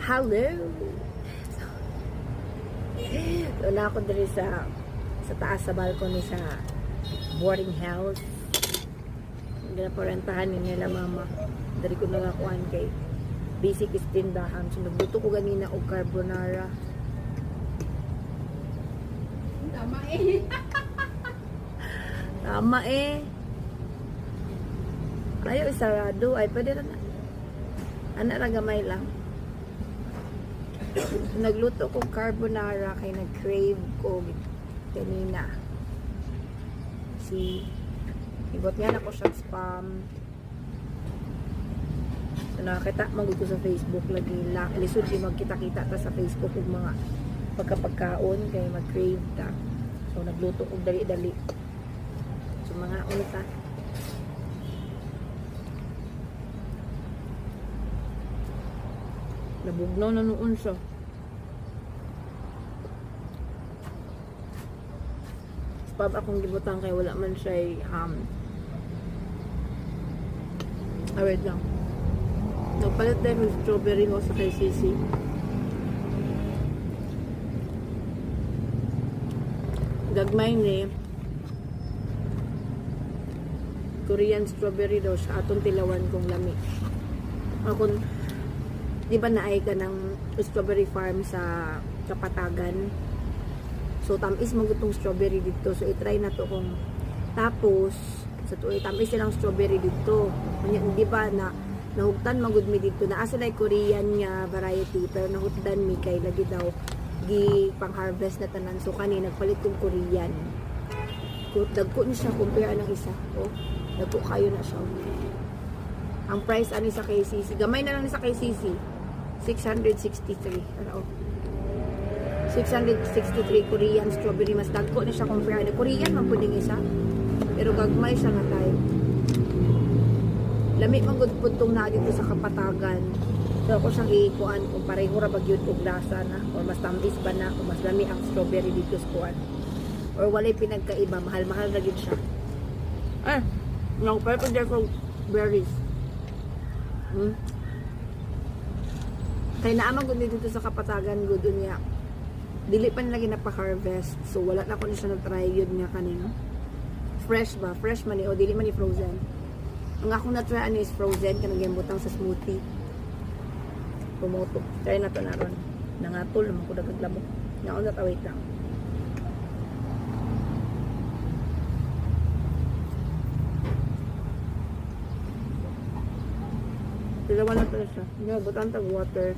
Hello! So, na ako diri sa taas sa balcony sa boarding house. Ginaparentahan ni nila mama. Dari ko nagakuan kay basic is tindahan. So, nagluto ko ganina og carbonara. Tama eh. Tama eh. Ayaw isarado. Ay, pwede na. Anak na gamay lang. Nagluto ko carbonara kay nag-crave ko kanina. Ibot nga na ko siya spam. So, nakakita magod ko sa Facebook lagi lang. Lisod di magkita-kita ta sa Facebook yung mga pagkapagkaon kay mag-crave ta. So nagluto ko dali-dali. So mga unta. Nabugnaw na noon siya. Spab akong gibutan kay wala man siya ham. Wait lang. Nagpalit din yung strawberry ko sa kay Sisi. Gagmay ni Korean strawberry daw siya atong tilawan kong lami. Akong di ba naay ka ng strawberry farm sa Kapatagan? So tamis magutong strawberry dito. So i-try na to kung tapos sa tuloy tamis silang strawberry dito. Di ba na nahugtan magud mi dito na asa na Korean nga variety pero nahugdan mi kay lagi daw gi pang harvest na tanan. So kani nagpalit kong Korean. Dagko ni siya compare ng isa. Oh, dagko kayo na siya. Ang price ani sa KCC, gamay na lang ni sa KCC. 663. Ano? 663 Korean strawberry. Mas dagko ni siya compare ni Korean man puding isa. Pero gagmay siya nga tayo. Lami man gud pud tong na dito sa Kapatagan. So ako siyang ikuan kung pareho ra bag yun og lasa na or mas tamis ba na kung mas lami ang strawberry dito sa kuan. Or walay pinagkaiba, mahal-mahal na gid siya. No, pero pag ko berries. Kaya naamang gud dito sa Kapatagan gud niya. Dili pa nila ginapa-harvest. So wala na ko ni siya nag-try yun nga kanino. Fresh ba? Fresh man o dili man ni frozen. Ang akong na-try ano is frozen kanang gembutang sa smoothie. Pumoto. Try na to na ron. Nangatol naman ko dagaglamok. Naon na wait lang. Tilawan na to siya. Butang tag water.